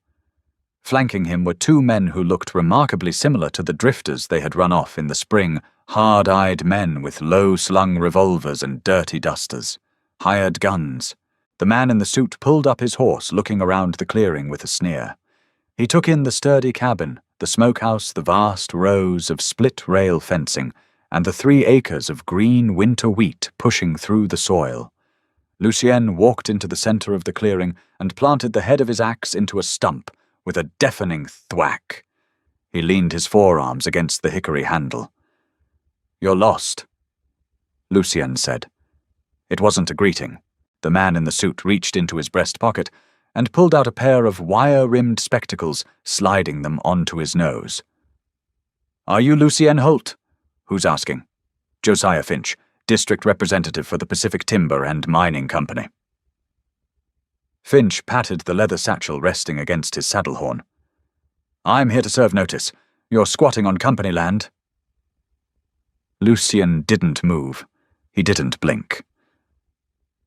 Flanking him were 2 men who looked remarkably similar to the drifters they had run off in the spring, hard-eyed men with low-slung revolvers and dirty dusters. Hired guns. The man in the suit pulled up his horse, looking around the clearing with a sneer. He took in the sturdy cabin, the smokehouse, the vast rows of split-rail fencing, and the 3 acres of green winter wheat pushing through the soil. Lucien walked into the center of the clearing and planted the head of his axe into a stump with a deafening thwack. He leaned his forearms against the hickory handle. "You're lost," Lucien said. It wasn't a greeting. The man in the suit reached into his breast pocket and pulled out a pair of wire-rimmed spectacles, sliding them onto his nose. "Are you Lucien Holt?" "Who's asking?" "Josiah Finch, district representative for the Pacific Timber and Mining Company." Finch patted the leather satchel resting against his saddle horn. "I'm here to serve notice. You're squatting on company land." Lucien didn't move. He didn't blink.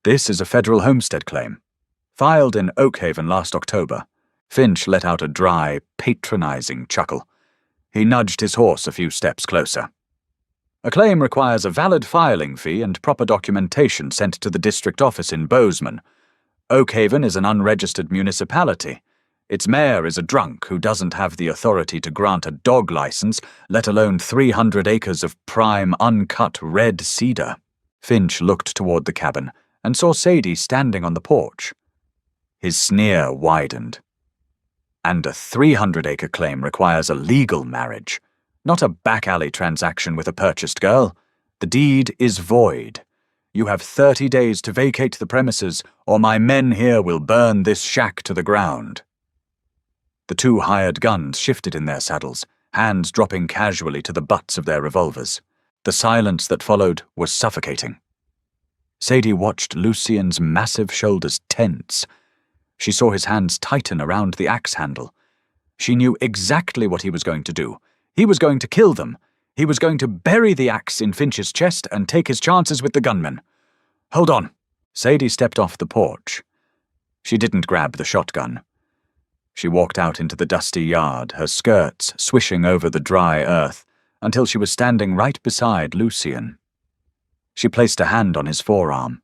"This is a federal homestead claim. Filed in Oakhaven last October." Finch let out a dry, patronizing chuckle. He nudged his horse a few steps closer. "A claim requires a valid filing fee and proper documentation sent to the district office in Bozeman. Oakhaven is an unregistered municipality. Its mayor is a drunk who doesn't have the authority to grant a dog license, let alone 300 acres of prime, uncut red cedar." Finch looked toward the cabin and saw Sadie standing on the porch. His sneer widened. "And a 300-acre claim requires a legal marriage, not a back-alley transaction with a purchased girl. The deed is void. You have 30 days to vacate the premises, or my men here will burn this shack to the ground." The 2 hired guns shifted in their saddles, hands dropping casually to the butts of their revolvers. The silence that followed was suffocating. Sadie watched Lucien's massive shoulders tense. She saw his hands tighten around the axe handle. She knew exactly what he was going to do. He was going to kill them. He was going to bury the axe in Finch's chest and take his chances with the gunmen. "Hold on." Sadie stepped off the porch. She didn't grab the shotgun. She walked out into the dusty yard, her skirts swishing over the dry earth, until she was standing right beside Lucien. She placed a hand on his forearm.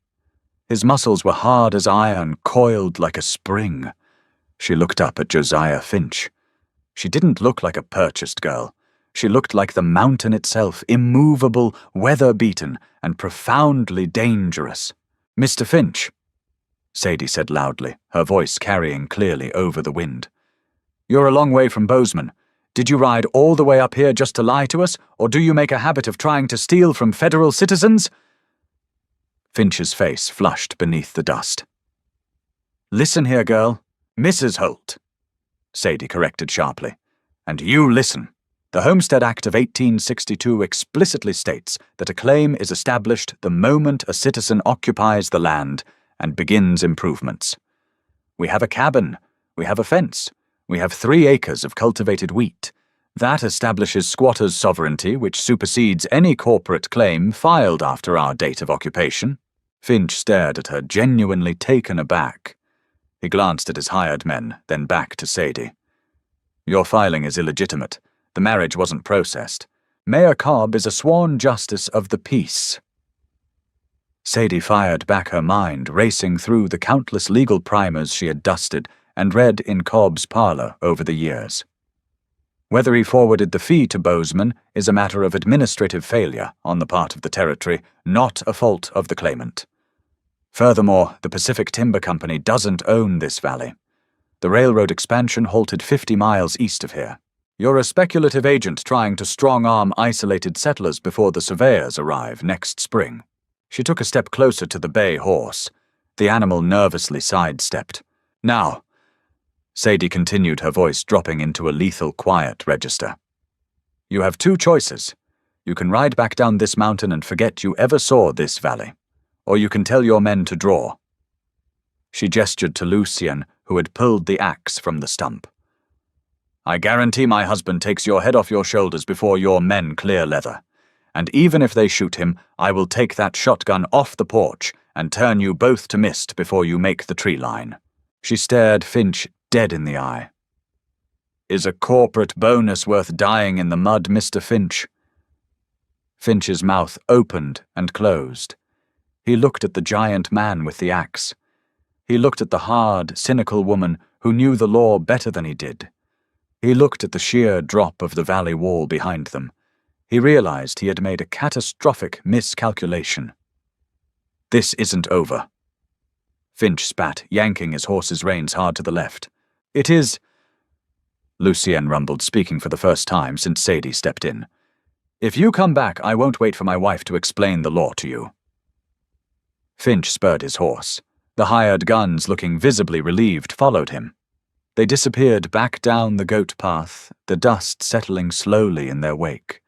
His muscles were hard as iron, coiled like a spring. She looked up at Josiah Finch. She didn't look like a purchased girl. She looked like the mountain itself, immovable, weather-beaten, and profoundly dangerous. "Mr. Finch," Sadie said loudly, her voice carrying clearly over the wind. "You're a long way from Bozeman. Did you ride all the way up here just to lie to us, or do you make a habit of trying to steal from federal citizens?" Finch's face flushed beneath the dust. "Listen here, girl. Mrs. Holt," Sadie corrected sharply. "And you listen. The Homestead Act of 1862 explicitly states that a claim is established the moment a citizen occupies the land and begins improvements. We have a cabin. We have a fence. We have 3 acres of cultivated wheat. That establishes squatters' sovereignty, which supersedes any corporate claim filed after our date of occupation." Finch stared at her, genuinely taken aback. He glanced at his hired men, then back to Sadie. "Your filing is illegitimate. The marriage wasn't processed. Mayor Cobb is a sworn justice of the peace." Sadie fired back her mind, racing through the countless legal primers she had dusted and read in Cobb's parlor over the years. Whether he forwarded the fee to Bozeman is a matter of administrative failure on the part of the territory, not a fault of the claimant. Furthermore, the Pacific Timber Company doesn't own this valley. The railroad expansion halted 50 miles east of here. You're a speculative agent trying to strong-arm isolated settlers before the surveyors arrive next spring. She took a step closer to the bay horse. The animal nervously sidestepped. "Now," Sadie continued, her voice dropping into a lethal quiet register. "You have 2 choices. You can ride back down this mountain and forget you ever saw this valley, or you can tell your men to draw." She gestured to Lucien, who had pulled the axe from the stump. I guarantee my husband takes your head off your shoulders before your men clear leather. And even if they shoot him, I will take that shotgun off the porch and turn you both to mist before you make the tree line." She stared Finch dead in the eye. "Is a corporate bonus worth dying in the mud, Mr. Finch?" Finch's mouth opened and closed. He looked at the giant man with the axe. He looked at the hard, cynical woman who knew the law better than he did. He looked at the sheer drop of the valley wall behind them. He realized he had made a catastrophic miscalculation. "This isn't over." Finch spat, yanking his horse's reins hard to the left. "It is," Lucien rumbled, speaking for the first time since Sadie stepped in. "If you come back, I won't wait for my wife to explain the law to you." Finch spurred his horse. The hired guns, looking visibly relieved, followed him. They disappeared back down the goat path, the dust settling slowly in their wake.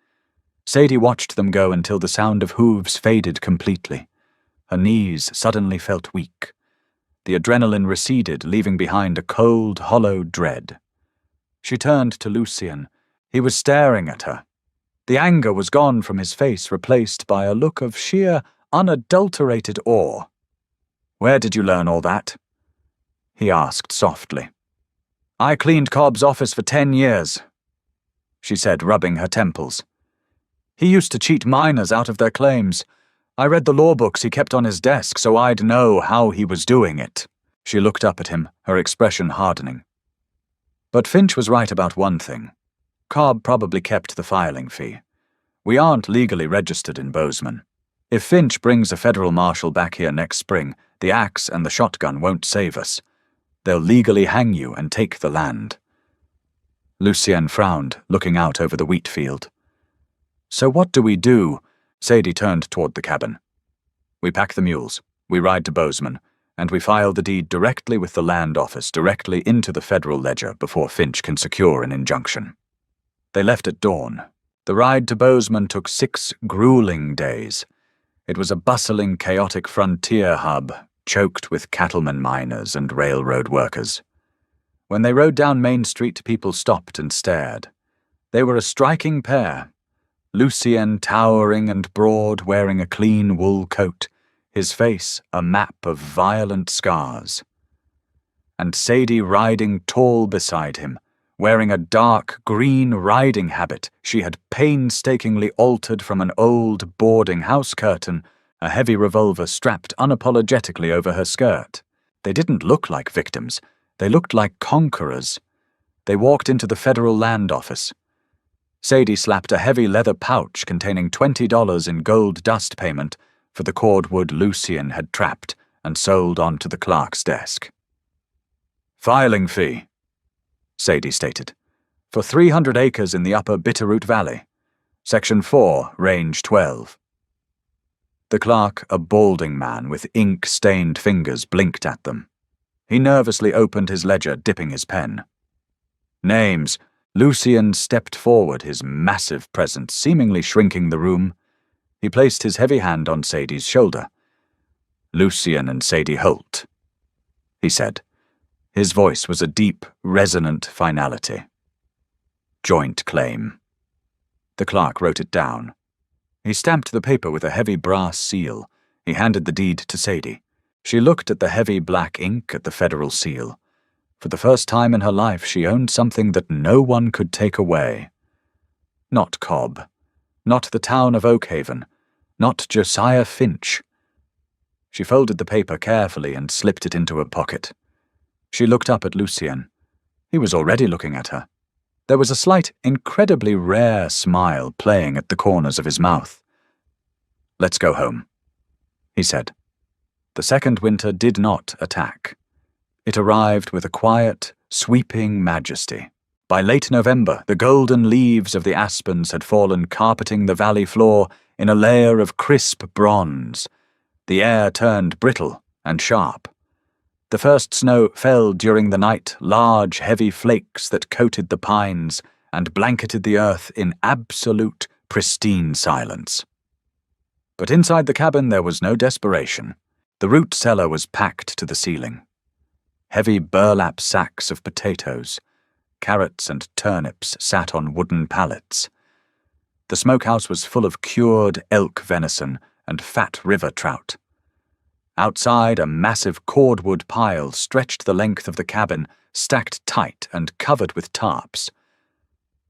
Sadie watched them go until the sound of hooves faded completely. Her knees suddenly felt weak. The adrenaline receded, leaving behind a cold, hollow dread. She turned to Lucien. He was staring at her. The anger was gone from his face, replaced by a look of sheer, unadulterated awe. "Where did you learn all that?" he asked softly. "I cleaned Cobb's office for 10 years, she said, rubbing her temples. "He used to cheat miners out of their claims. I read the law books he kept on his desk so I'd know how he was doing it." She looked up at him, her expression hardening. But Finch was right about one thing. Cobb probably kept the filing fee. We aren't legally registered in Bozeman. If Finch brings a federal marshal back here next spring, the axe and the shotgun won't save us. They'll legally hang you and take the land. Lucien frowned, looking out over the wheat field. "So what do we do?" Sadie turned toward the cabin. "We pack the mules, we ride to Bozeman, and we file the deed directly with the land office, directly into the federal ledger before Finch can secure an injunction." They left at dawn. The ride to Bozeman took 6 grueling days. It was a bustling, chaotic frontier hub, choked with cattlemen, miners, and railroad workers. When they rode down Main Street, people stopped and stared. They were a striking pair. Lucien towering and broad, wearing a clean wool coat, his face a map of violent scars. And Sadie riding tall beside him, wearing a dark green riding habit she had painstakingly altered from an old boarding house curtain, a heavy revolver strapped unapologetically over her skirt. They didn't look like victims. They looked like conquerors. They walked into the federal land office. Sadie slapped a heavy leather pouch containing $20 in gold dust payment for the cordwood Lucien had trapped and sold onto the clerk's desk. "Filing fee," Sadie stated, "for 300 acres in the upper Bitterroot Valley. Section 4, Range 12. The clerk, a balding man with ink-stained fingers, blinked at them. He nervously opened his ledger, dipping his pen. "Names." Lucien stepped forward, his massive presence seemingly shrinking the room. He placed his heavy hand on Sadie's shoulder. "Lucien and Sadie Holt," he said. His voice was a deep, resonant finality. "Joint claim." The clerk wrote it down. He stamped the paper with a heavy brass seal. He handed the deed to Sadie. She looked at the heavy black ink at the federal seal. For the first time in her life, she owned something that no one could take away. Not Cobb. Not the town of Oakhaven. Not Josiah Finch. She folded the paper carefully and slipped it into her pocket. She looked up at Lucien. He was already looking at her. There was a slight, incredibly rare smile playing at the corners of his mouth. "Let's go home," he said. The second winter did not attack. It arrived with a quiet, sweeping majesty. By late November, the golden leaves of the aspens had fallen carpeting the valley floor in a layer of crisp bronze. The air turned brittle and sharp. The first snow fell during the night, large, heavy flakes that coated the pines and blanketed the earth in absolute, pristine silence. But inside the cabin there was no desperation. The root cellar was packed to the ceiling. Heavy burlap sacks of potatoes, carrots and turnips sat on wooden pallets. The smokehouse was full of cured elk venison and fat river trout. Outside, a massive cordwood pile stretched the length of the cabin, stacked tight and covered with tarps.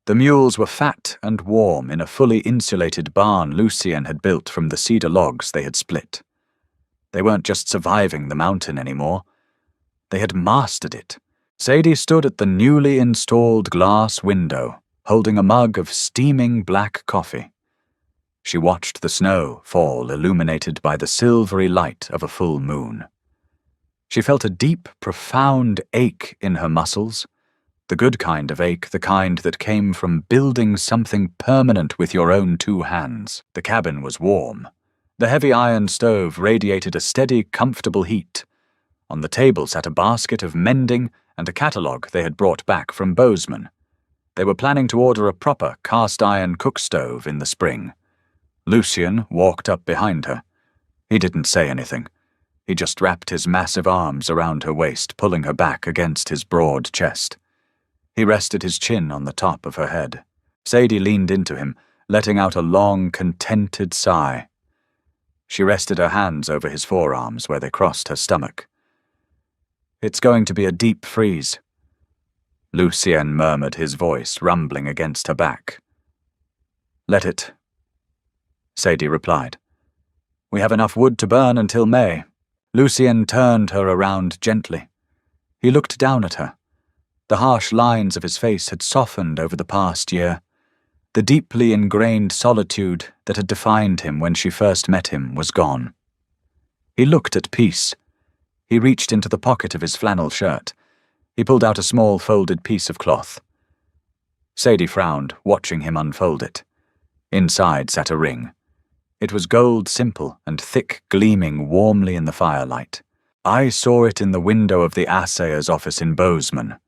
The mules were fat and warm in a fully insulated barn Lucien had built from the cedar logs they had split. They weren't just surviving the mountain anymore. They had mastered it. Sadie stood at the newly installed glass window, holding a mug of steaming black coffee. She watched the snow fall, illuminated by the silvery light of a full moon. She felt a deep, profound ache in her muscles, the good kind of ache, the kind that came from building something permanent with your own 2 hands. The cabin was warm. The heavy iron stove radiated a steady, comfortable heat. On the table sat a basket of mending and a catalogue they had brought back from Bozeman. They were planning to order a proper cast-iron cook stove in the spring. Lucien walked up behind her. He didn't say anything. He just wrapped his massive arms around her waist, pulling her back against his broad chest. He rested his chin on the top of her head. Sadie leaned into him, letting out a long, contented sigh. She rested her hands over his forearms where they crossed her stomach. "It's going to be a deep freeze," Lucien murmured, his voice rumbling against her back. "Let it," Sadie replied. "We have enough wood to burn until May." Lucien turned her around gently. He looked down at her. The harsh lines of his face had softened over the past year. The deeply ingrained solitude that had defined him when she first met him was gone. He looked at peace. He reached into the pocket of his flannel shirt. He pulled out a small folded piece of cloth. Sadie frowned, watching him unfold it. Inside sat a ring. It was gold simple and thick, gleaming warmly in the firelight. "I saw it in the window of the assayer's office in Bozeman,"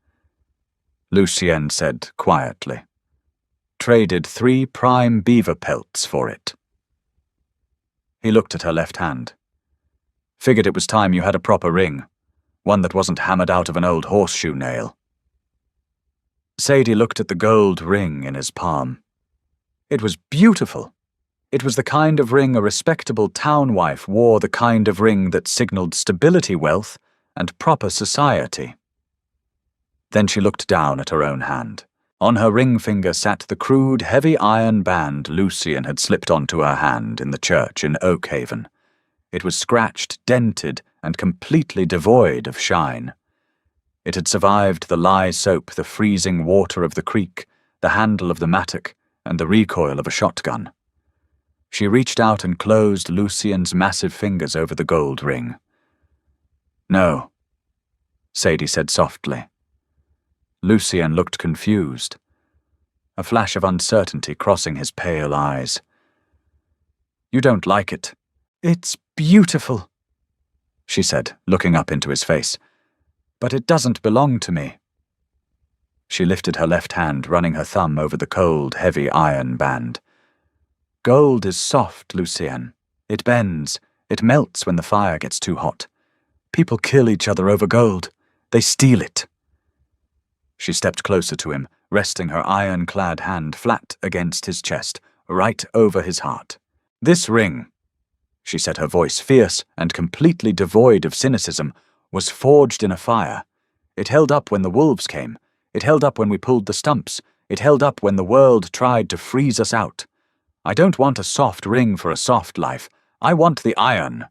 Lucien said quietly. "Traded 3 prime beaver pelts for it." He looked at her left hand. "Figured it was time you had a proper ring, one that wasn't hammered out of an old horseshoe nail." Sadie looked at the gold ring in his palm. It was beautiful. It was the kind of ring a respectable town wife wore, the kind of ring that signaled stability, wealth, and proper society. Then she looked down at her own hand. On her ring finger sat the crude, heavy iron band Lucien had slipped onto her hand in the church in Oakhaven. It was scratched, dented, and completely devoid of shine. It had survived the lye soap, the freezing water of the creek, the handle of the mattock, and the recoil of a shotgun. She reached out and closed Lucien's massive fingers over the gold ring. "No," Sadie said softly. Lucien looked confused, a flash of uncertainty crossing his pale eyes. "You don't like it." "It's beautiful," she said, looking up into his face. "But it doesn't belong to me." She lifted her left hand, running her thumb over the cold, heavy iron band. "Gold is soft, Lucien. It bends. It melts when the fire gets too hot. People kill each other over gold. They steal it." She stepped closer to him, resting her iron-clad hand flat against his chest, right over his heart. "This ring," she said, her voice fierce and completely devoid of cynicism, "was forged in a fire. It held up when the wolves came. It held up when we pulled the stumps. It held up when the world tried to freeze us out. I don't want a soft ring for a soft life. I want the iron."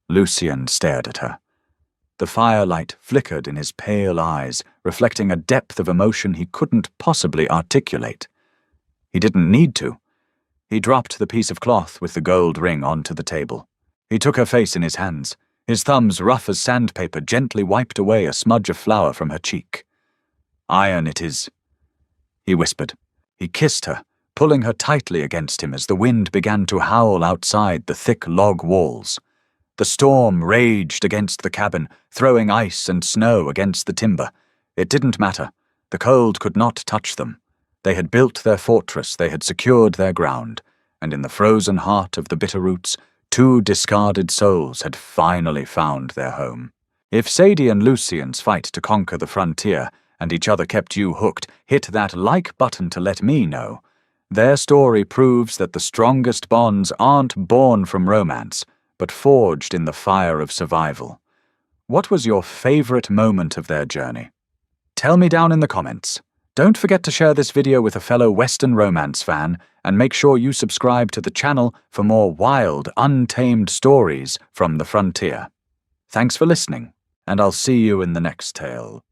Lucien stared at her. The firelight flickered in his pale eyes, reflecting a depth of emotion he couldn't possibly articulate. He didn't need to. He dropped the piece of cloth with the gold ring onto the table. He took her face in his hands. His thumbs, rough as sandpaper, gently wiped away a smudge of flour from her cheek. "Iron it is," he whispered. He kissed her, pulling her tightly against him as the wind began to howl outside the thick log walls. The storm raged against the cabin, throwing ice and snow against the timber. It didn't matter. The cold could not touch them. They had built their fortress, they had secured their ground, and in the frozen heart of the Bitterroots, 2 discarded souls had finally found their home. If Sadie and Lucien's fight to conquer the frontier and each other kept you hooked, hit that like button to let me know. Their story proves that the strongest bonds aren't born from romance, but forged in the fire of survival. What was your favorite moment of their journey? Tell me down in the comments. Don't forget to share this video with a fellow Western romance fan, and make sure you subscribe to the channel for more wild, untamed stories from the frontier. Thanks for listening, and I'll see you in the next tale.